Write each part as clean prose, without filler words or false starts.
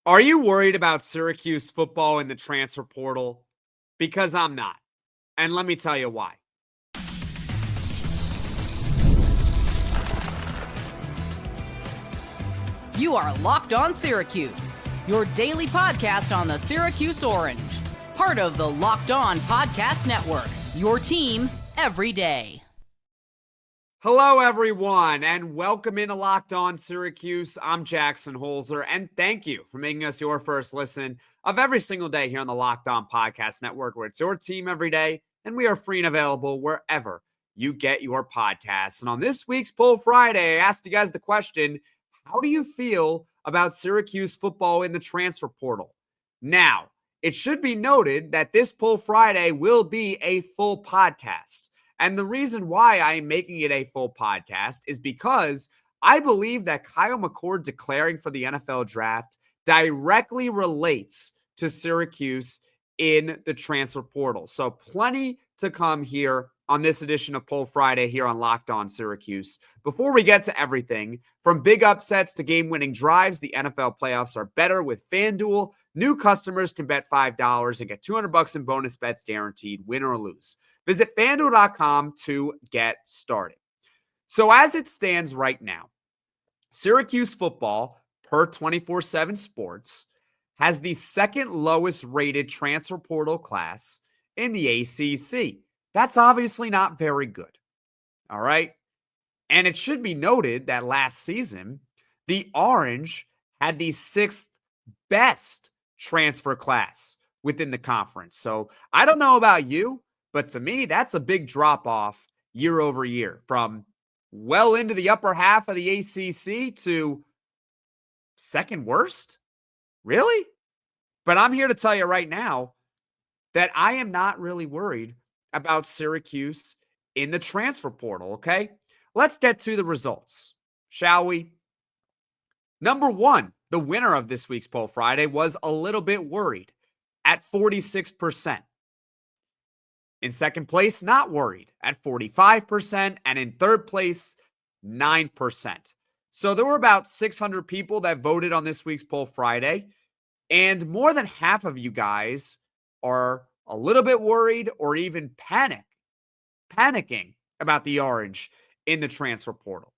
Are you worried about Syracuse football in the transfer portal? Because I'm not. And let me tell you why. You are Locked On Syracuse, your daily podcast on the Syracuse Orange. Part of the Locked On Podcast Network, your team every day. Hello, everyone, and welcome into Locked On Syracuse. I'm Jackson Holzer, and thank you for making us your first listen of every single day here on the Locked On Podcast Network, where it's your team every day, and we are free and available wherever you get your podcasts. And on this week's Poll Friday, I asked you guys the question, how do you feel about Syracuse football in the transfer portal? Now, it should be noted that this Poll Friday will be a full podcast. And the reason why I am making it a full podcast is because I believe that Kyle McCord declaring for the NFL draft directly relates to Syracuse in the transfer portal. So plenty to come here on this edition of Poll Friday here on Locked On Syracuse. Before we get to everything, from big upsets to game-winning drives, the NFL playoffs are better with FanDuel. New customers can bet $5 and get $200 in bonus bets guaranteed, win or lose. Visit FanDuel.com to get started. So as it stands right now, Syracuse football, per 24/7 Sports, has the second lowest rated transfer portal class in the ACC. That's obviously not very good. All right. And it should be noted that last season, the Orange had the sixth best transfer class within the conference. So I don't know about you, but to me, that's a big drop off year over year from well into the upper half of the ACC to second worst. Really? But I'm here to tell you right now that I am not really worried about Syracuse in the transfer portal, okay? Let's get to the results, shall we? Number one, the winner of this week's Poll Friday was a little bit worried at 46%. In second place, not worried at 45%. And in third place, 9%. So there were about 600 people that voted on this week's Poll Friday. And more than half of you guys are a little bit worried or even panicking about the Orange in the transfer portal.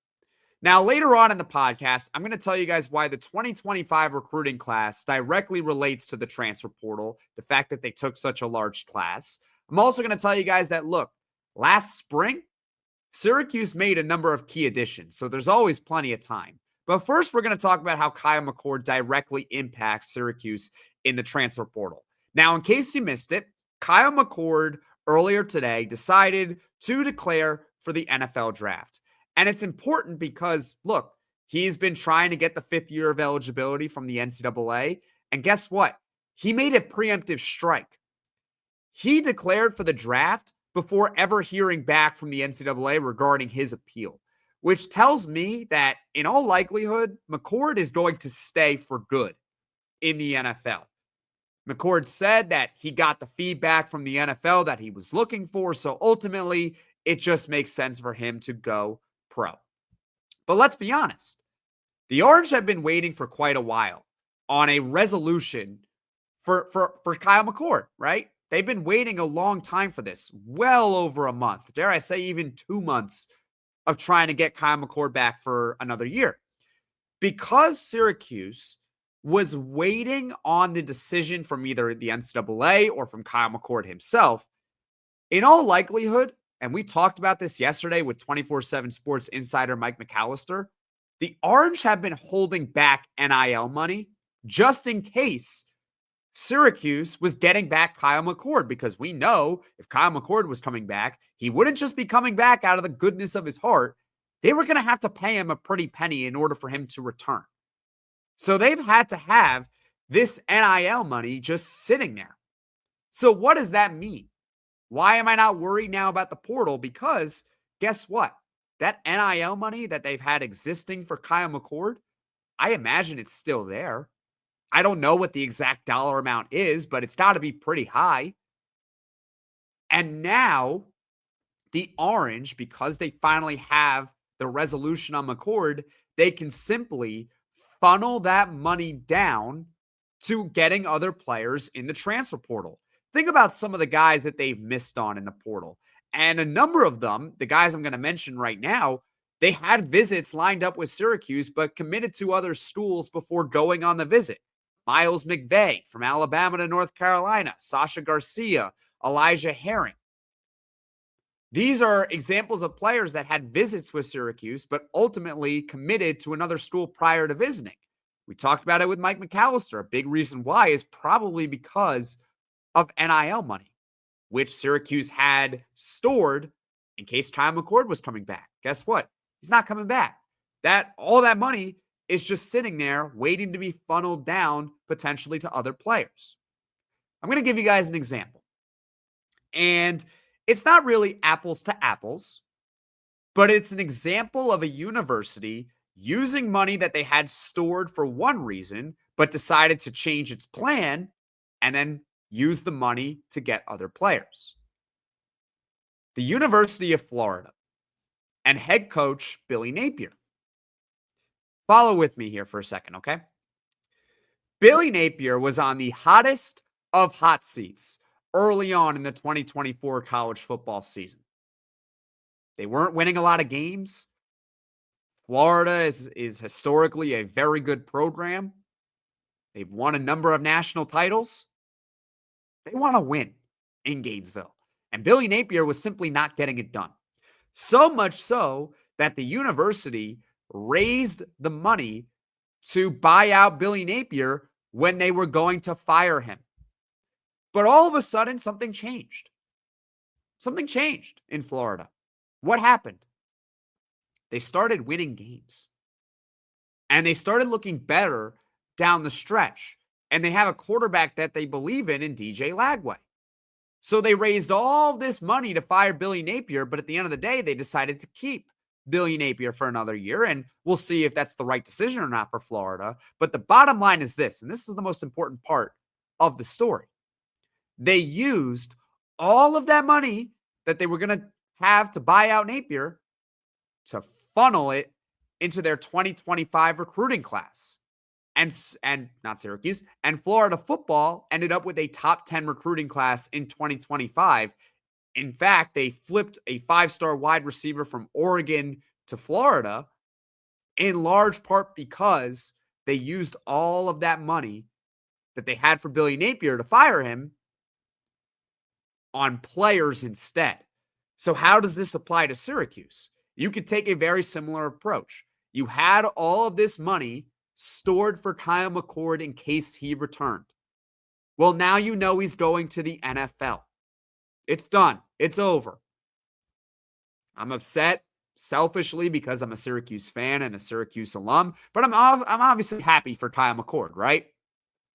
Now, later on in the podcast, I'm going to tell you guys why the 2025 recruiting class directly relates to the transfer portal, the fact that they took such a large class. I'm also going to tell you guys that, look, last spring, Syracuse made a number of key additions, so there's always plenty of time. But first, we're going to talk about how Kyle McCord directly impacts Syracuse in the transfer portal. Now, in case you missed it, Kyle McCord earlier today decided to declare for the NFL draft. And it's important because, look, he's been trying to get the fifth year of eligibility from the NCAA. And guess what? He made a preemptive strike. He declared for the draft before ever hearing back from the NCAA regarding his appeal, which tells me that in all likelihood, McCord is going to stay for good in the NFL. McCord said that he got the feedback from the NFL that he was looking for, so ultimately, it just makes sense for him to go pro. But let's be honest, the Orange have been waiting for quite a while on a resolution for Kyle McCord, right? They've been waiting a long time for this, well over a month, dare I say even 2 months of trying to get Kyle McCord back for another year. Because Syracuse was waiting on the decision from either the NCAA or from Kyle McCord himself, in all likelihood, and we talked about this yesterday with 24/7 Sports insider Mike McAllister, the Orange have been holding back NIL money just in case Syracuse was getting back Kyle McCord, because we know if Kyle McCord was coming back, he wouldn't just be coming back out of the goodness of his heart. They were going to have to pay him a pretty penny in order for him to return. So they've had to have this NIL money just sitting there. So what does that mean? Why am I not worried now about the portal? Because guess what? That NIL money that they've had existing for Kyle McCord, I imagine it's still there. I don't know what the exact dollar amount is, but it's got to be pretty high. And now the Orange, because they finally have the resolution on McCord, they can simply funnel that money down to getting other players in the transfer portal. Think about some of the guys that they've missed on in the portal. And a number of them, the guys I'm going to mention right now, they had visits lined up with Syracuse, but committed to other schools before going on the visit. Miles McVay from Alabama to North Carolina, Sasha Garcia, Elijah Herring. These are examples of players that had visits with Syracuse, but ultimately committed to another school prior to visiting. We talked about it with Mike McAllister. A big reason why is probably because of NIL money, which Syracuse had stored in case Kyle McCord was coming back. Guess what? He's not coming back. All that money is just sitting there waiting to be funneled down potentially to other players. I'm going to give you guys an example. And it's not really apples to apples, but it's an example of a university using money that they had stored for one reason, but decided to change its plan and then use the money to get other players. The University of Florida and head coach Billy Napier. Follow with me here for a second, okay? Billy Napier was on the hottest of hot seats early on in the 2024 college football season. They weren't winning a lot of games. Florida is historically a very good program. They've won a number of national titles. They want to win in Gainesville. And Billy Napier was simply not getting it done. So much so that the university raised the money to buy out Billy Napier when they were going to fire him. But all of a sudden, something changed. Something changed in Florida. What happened? They started winning games. And they started looking better down the stretch. And they have a quarterback that they believe in DJ Lagway. So they raised all this money to fire Billy Napier, but at the end of the day, they decided to keep Billy Napier for another year. And we'll see if that's the right decision or not for Florida. But the bottom line is this, and this is the most important part of the story. They used all of that money that they were going to have to buy out Napier to funnel it into their 2025 recruiting class. And not Syracuse, and Florida football ended up with a top 10 recruiting class in 2025. In fact, they flipped a 5-star wide receiver from Oregon to Florida in large part because they used all of that money that they had for Billy Napier to fire him on players instead. So how does this apply to Syracuse? You could take a very similar approach. You had all of this money stored for Kyle McCord in case he returned. Well, now you know he's going to the NFL. It's done. It's over. I'm upset selfishly because I'm a Syracuse fan and a Syracuse alum, but I'm obviously happy for Kyle McCord, right?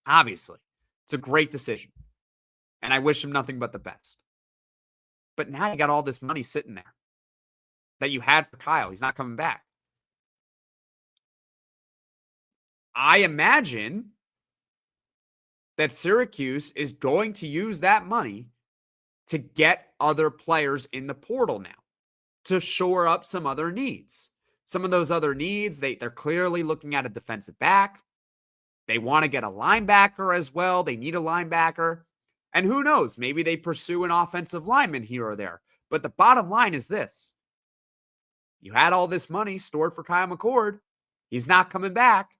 Obviously. It's a great decision. And I wish him nothing but the best. But now you got all this money sitting there that you had for Kyle. He's not coming back. I imagine that Syracuse is going to use that money to get other players in the portal now to shore up some other needs. Some of those other needs, they're clearly looking at a defensive back. They want to get a linebacker as well. They need a linebacker. And who knows, maybe they pursue an offensive lineman here or there. But the bottom line is this. You had all this money stored for Kyle McCord. He's not coming back.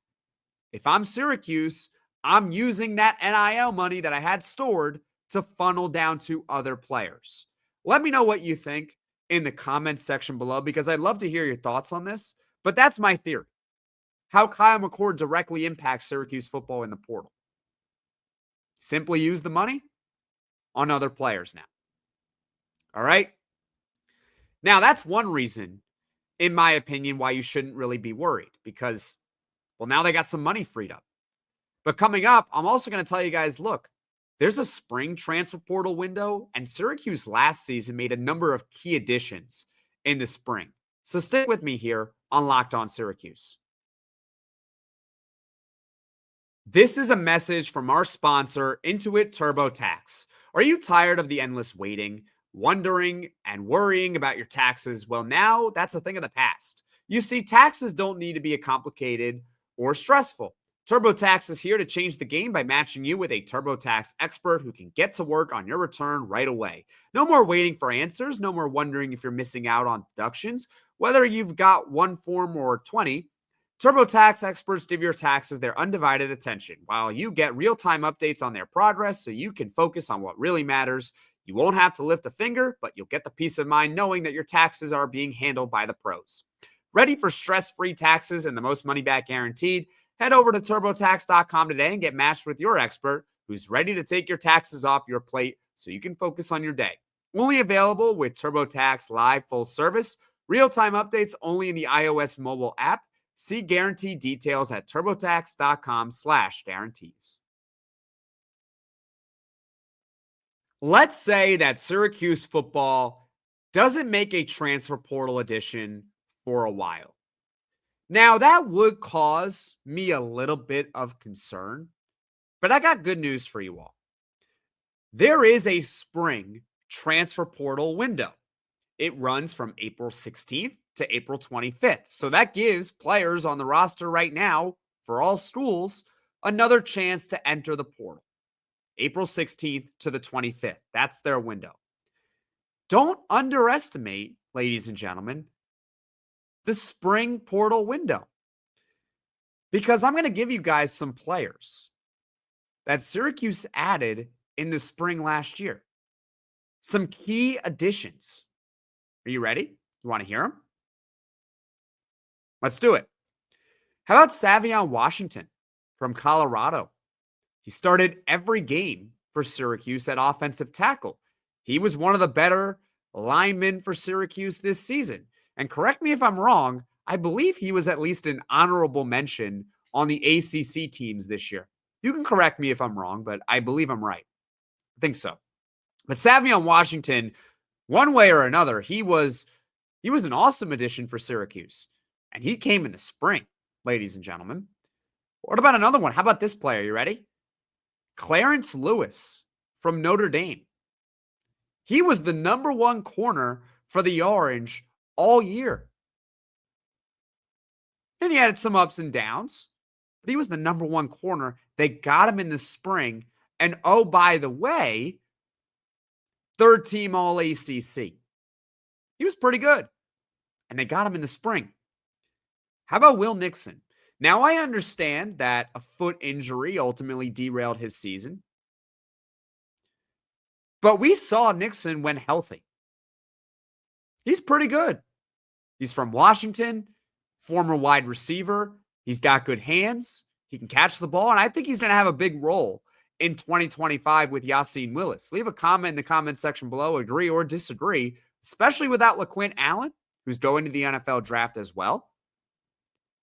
If I'm Syracuse, I'm using that NIL money that I had stored to funnel down to other players. Let me know what you think in the comments section below because I'd love to hear your thoughts on this. But that's my theory. How Kyle McCord directly impacts Syracuse football in the portal. Simply use the money on other players now. All right? Now, that's one reason, in my opinion, why you shouldn't really be worried because, well, now they got some money freed up. But coming up, I'm also going to tell you guys, look, there's a spring transfer portal window, and Syracuse last season made a number of key additions in the spring. So stick with me here on Locked On Syracuse. This is a message from our sponsor, Intuit TurboTax. Are you tired of the endless waiting, wondering, and worrying about your taxes? Well, now that's a thing of the past. You see, taxes don't need to be complicated or stressful. TurboTax is here to change the game by matching you with a TurboTax expert who can get to work on your return right away. No more waiting for answers, no more wondering if you're missing out on deductions. Whether you've got one form or 20, TurboTax experts give your taxes their undivided attention while you get real-time updates on their progress so you can focus on what really matters. You won't have to lift a finger, but you'll get the peace of mind knowing that your taxes are being handled by the pros. Ready for stress-free taxes and the most money back guaranteed? Head over to TurboTax.com today and get matched with your expert who's ready to take your taxes off your plate so you can focus on your day. Only available with TurboTax Live full service. Real-time updates only in the iOS mobile app. See guarantee details at TurboTax.com/guarantees. Let's say that Syracuse football doesn't make a transfer portal addition for a while. Now, that would cause me a little bit of concern, but I got good news for you all. There is a spring transfer portal window. It runs from April 16th to April 25th. So that gives players on the roster right now for all schools another chance to enter the portal. April 16th to the 25th. That's their window. Don't underestimate, ladies and gentlemen, the spring portal window. Because I'm going to give you guys some players that Syracuse added in the spring last year. Some key additions. Are you ready? You want to hear them? Let's do it. How about Savion Washington from Colorado? He started every game for Syracuse at offensive tackle. He was one of the better linemen for Syracuse this season. And correct me if I'm wrong, I believe he was at least an honorable mention on the ACC teams this year. You can correct me if I'm wrong, but I believe I'm right. I think so. But Savion Washington, one way or another, he was an awesome addition for Syracuse. And he came in the spring, ladies and gentlemen. What about another one? How about this player? You ready? Clarence Lewis from Notre Dame. He was the number one corner for the Orange all year. And he had some ups and downs, but he was the number one corner. They got him in the spring. And oh, by the way, third team All ACC. He was pretty good. And they got him in the spring. How about Will Nixon? Now, I understand that a foot injury ultimately derailed his season. But we saw Nixon when healthy. He's pretty good. He's from Washington, former wide receiver. He's got good hands. He can catch the ball. And I think he's going to have a big role in 2025 with Yassine Willis. Leave a comment in the comment section below, agree or disagree, especially without LaQuint Allen, who's going to the NFL draft as well.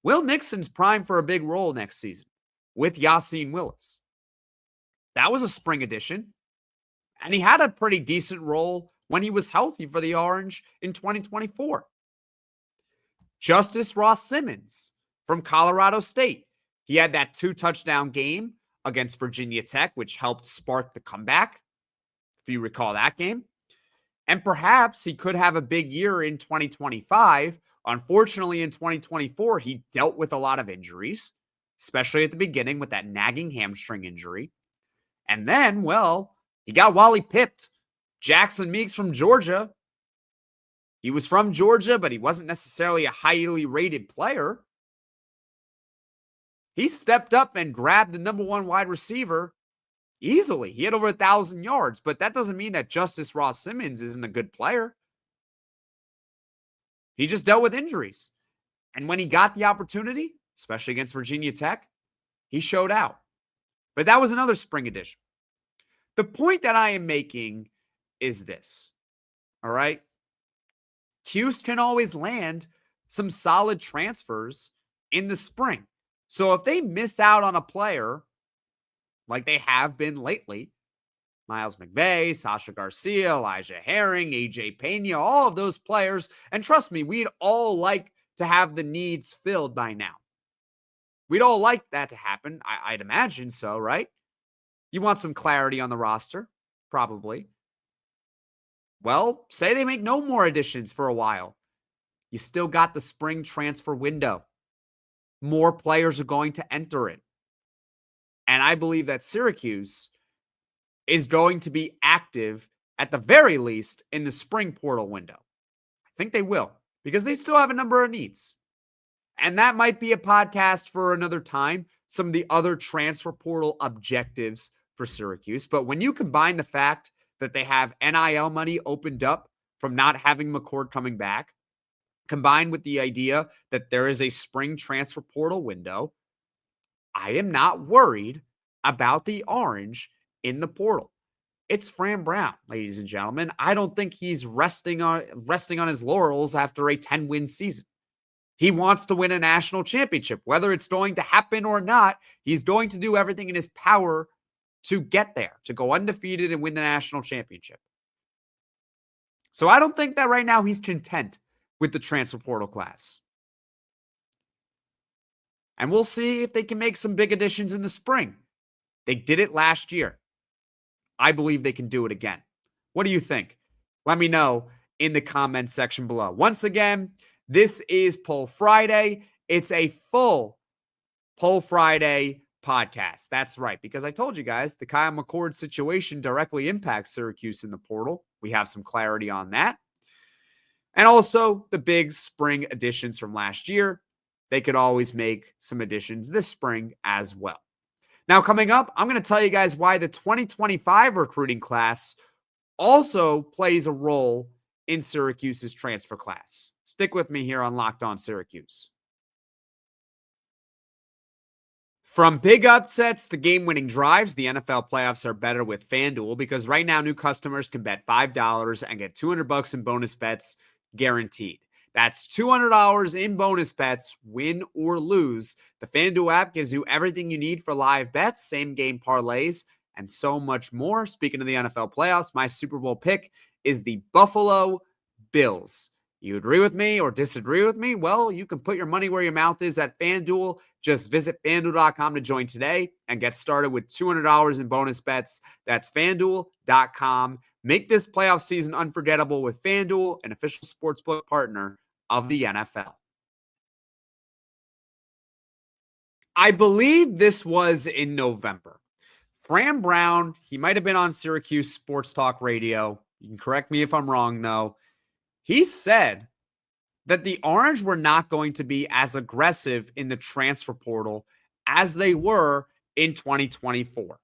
Will Nixon's primed for a big role next season with Yassine Willis. That was a spring addition. And he had a pretty decent role when he was healthy for the Orange in 2024. Justice Ross Simmons from Colorado State. He had that 2-touchdown game against Virginia Tech, which helped spark the comeback, if you recall that game. And perhaps he could have a big year in 2025. Unfortunately, in 2024, he dealt with a lot of injuries, especially at the beginning with that nagging hamstring injury. And then, well, he got Wally pipped. Jackson Meeks from Georgia. He was from Georgia, but he wasn't necessarily a highly rated player. He stepped up and grabbed the number one wide receiver easily. He had over 1,000 yards, but that doesn't mean that Justice Ross Simmons isn't a good player. He just dealt with injuries. And when he got the opportunity, especially against Virginia Tech, he showed out. But that was another spring edition. The point that I am making is this, all right? Cuse can always land some solid transfers in the spring. So if they miss out on a player like they have been lately, Miles McVay, Sasha Garcia, Elijah Herring, AJ Pena, all of those players. And trust me, we'd all like to have the needs filled by now. We'd all like that to happen. I'd imagine so, right? You want some clarity on the roster? Probably. Well, say they make no more additions for a while. You still got the spring transfer window. More players are going to enter it. And I believe that Syracuse is going to be active at the very least in the spring portal window. I think they will because they still have a number of needs. And that might be a podcast for another time, some of the other transfer portal objectives for Syracuse. But when you combine the fact that they have NIL money opened up from not having McCord coming back, combined with the idea that there is a spring transfer portal window, I am not worried about the Orange in the portal. It's Fran Brown, ladies and gentlemen. I don't think he's resting on his laurels after a 10-win season. He wants to win a national championship. Whether it's going to happen or not, he's going to do everything in his power to get there, to go undefeated and win the national championship. So I don't think that right now he's content with the transfer portal class. And we'll see if they can make some big additions in the spring. They did it last year. I believe they can do it again. What do you think? Let me know in the comments section below. Once again, this is Poll Friday. It's a full Poll Friday podcast. That's right, because I told you guys the Kyle McCord situation directly impacts Syracuse in the portal. We have some clarity on that. And also the big spring additions from last year. They could always make some additions this spring as well. Now, coming up, I'm going to tell you guys why the 2025 recruiting class also plays a role in Syracuse's transfer class. Stick with me here on Locked On Syracuse. From big upsets to game-winning drives, the NFL playoffs are better with FanDuel because right now new customers can bet $5 and get $200 in bonus bets guaranteed. That's $200 in bonus bets, win or lose. The FanDuel app gives you everything you need for live bets, same-game parlays, and so much more. Speaking of the NFL playoffs, my Super Bowl pick is the Buffalo Bills. You agree with me or disagree with me? Well, you can put your money where your mouth is at FanDuel. Just visit FanDuel.com to join today and get started with $200 in bonus bets. That's FanDuel.com. Make this playoff season unforgettable with FanDuel, an official sportsbook partner of the NFL. I believe this was in November. Fran Brown, he might have been on Syracuse Sports Talk Radio. You can correct me if I'm wrong, though. He said that the Orange were not going to be as aggressive in the transfer portal as they were in 2024.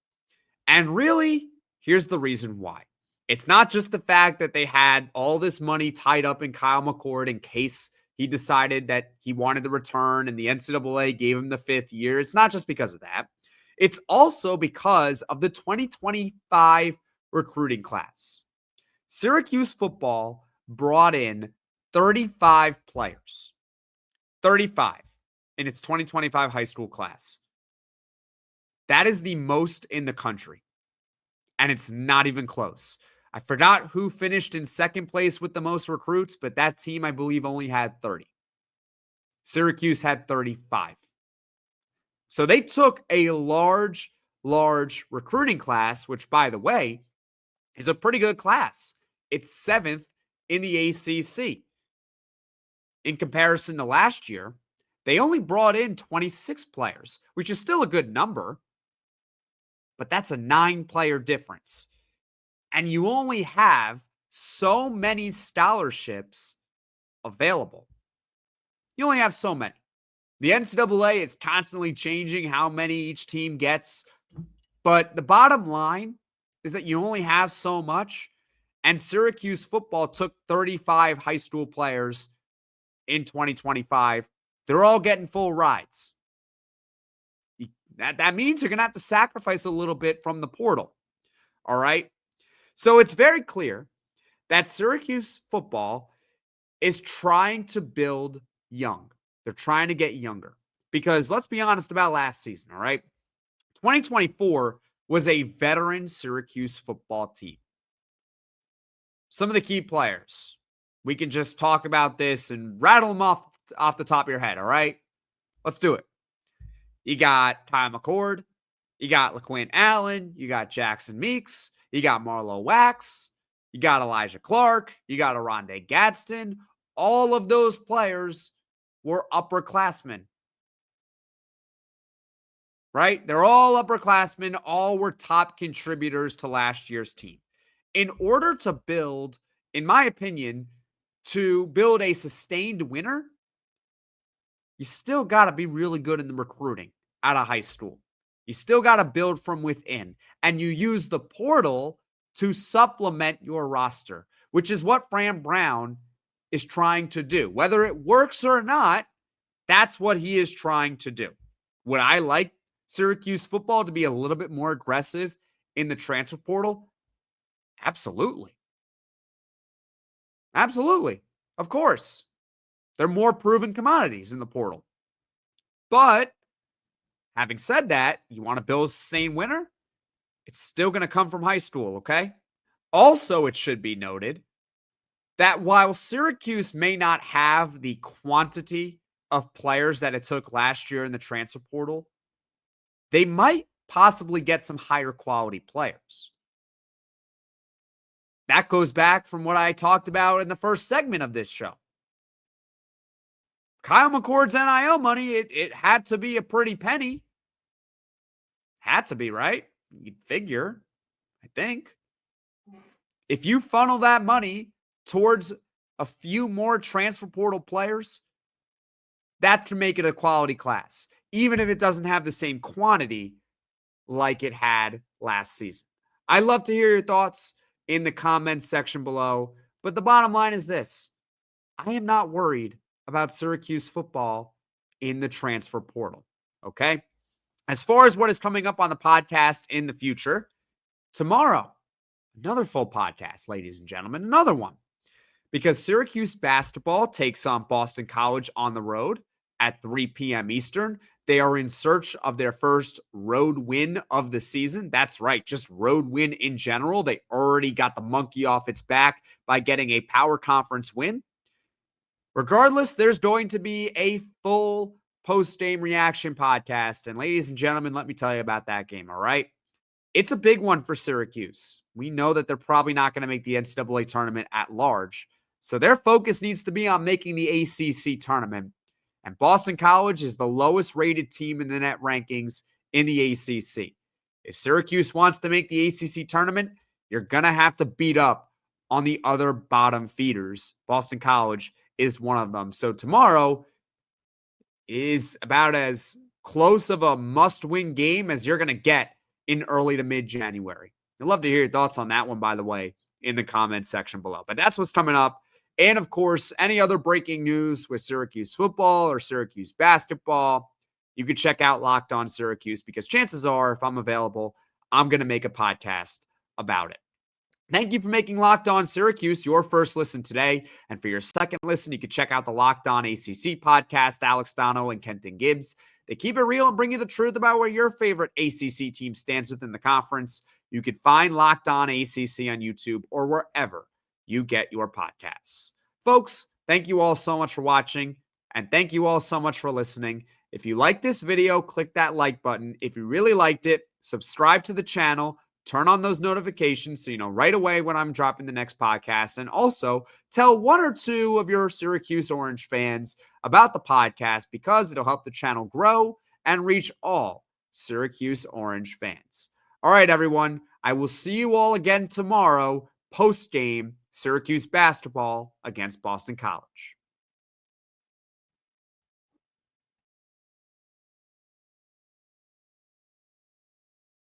And really, here's the reason why. It's not just the fact that they had all this money tied up in Kyle McCord in case he decided that he wanted to return and the NCAA gave him the 5th year. It's not just because of that. It's also because of the 2025 recruiting class. Syracuse football brought in 35 players. 35 in its 2025 high school class. That is the most in the country. And it's not even close. I forgot who finished in second place with the most recruits, but that team, I believe, only had 30. Syracuse had 35. So they took a large recruiting class, which, by the way, is a pretty good class. It's 7th in the ACC. In comparison to last year, they only brought in 26 players, which is still a good number, but that's a 9-player difference. And you only have so many scholarships available. You only have so many. The NCAA is constantly changing how many each team gets, but the bottom line is that you only have so much, and Syracuse football took 35 high school players in 2025. They're all getting full rides. That means you're going to have to sacrifice a little bit from the portal. All right? So it's very clear that Syracuse football is trying to build young. They're trying to get younger. Because let's be honest about last season, all right? 2024 was a veteran Syracuse football team. Some of the key players, we can just talk about this and rattle them off the top of your head, all right? Let's do it. You got Kyle McCord. You got LaQuint Allen. You got Jackson Meeks. You got Marlo Wax. You got Elijah Clark. You got Aronde Gadsden. All of those players were upperclassmen. right? They're all upperclassmen, all were top contributors to last year's team. In order to build, in my opinion, to build a sustained winner, you still got to be really good in the recruiting out of high school. You still got to build from within, and you use the portal to supplement your roster, which is what Fran Brown is trying to do. Whether it works or not, that's what he is trying to do. Would I like Syracuse football to be a little bit more aggressive in the transfer portal? Absolutely. Absolutely. Of course. They're more proven commodities in the portal. But having said that, you want to build a sustained winner? It's still going to come from high school, okay? Also, it should be noted that while Syracuse may not have the quantity of players that it took last year in the transfer portal, they might possibly get some higher quality players. That goes back from what I talked about in the first segment of this show. Kyle McCord's NIL money, it had to be a pretty penny. Had to be, right? You'd figure, I think. If you funnel that money towards a few more transfer portal players, that can make it a quality class, even if it doesn't have the same quantity like it had last season. I'd love to hear your thoughts in the comments section below, but the bottom line is this. I am not worried about Syracuse football in the transfer portal, okay? As far as what is coming up on the podcast in the future, tomorrow, another full podcast, ladies and gentlemen, another one. Because Syracuse basketball takes on Boston College on the road at 3 p.m. Eastern. They are in search of their first road win of the season. That's right, just road win in general. They already got the monkey off its back by getting a power conference win. Regardless, there's going to be a full post-game reaction podcast. And ladies and gentlemen, let me tell you about that game, all right? It's a big one for Syracuse. We know that they're probably not going to make the NCAA tournament at large. So their focus needs to be on making the ACC tournament. And Boston College is the lowest rated team in the net rankings in the ACC. If Syracuse wants to make the ACC tournament, you're going to have to beat up on the other bottom feeders. Boston College is one of them. So tomorrow is about as close of a must-win game as you're going to get in early to mid-January. I'd love to hear your thoughts on that one, by the way, in the comments section below. But that's what's coming up. And, of course, any other breaking news with Syracuse football or Syracuse basketball, you can check out Locked On Syracuse because chances are, if I'm available, I'm going to make a podcast about it. Thank you for making Locked On Syracuse your first listen today. And for your second listen, you can check out the Locked On ACC podcast, Alex Dono and Kenton Gibbs. They keep it real and bring you the truth about where your favorite ACC team stands within the conference. You can find Locked On ACC on YouTube or wherever you get your podcasts. Folks, thank you all so much for watching, and thank you all so much for listening. If you like this video, click that like button. If you really liked it, subscribe to the channel. Turn on those notifications so you know right away when I'm dropping the next podcast. And also tell one or two of your Syracuse Orange fans about the podcast because it'll help the channel grow and reach all Syracuse Orange fans. All right, everyone. I will see you all again tomorrow, post-game Syracuse basketball against Boston College.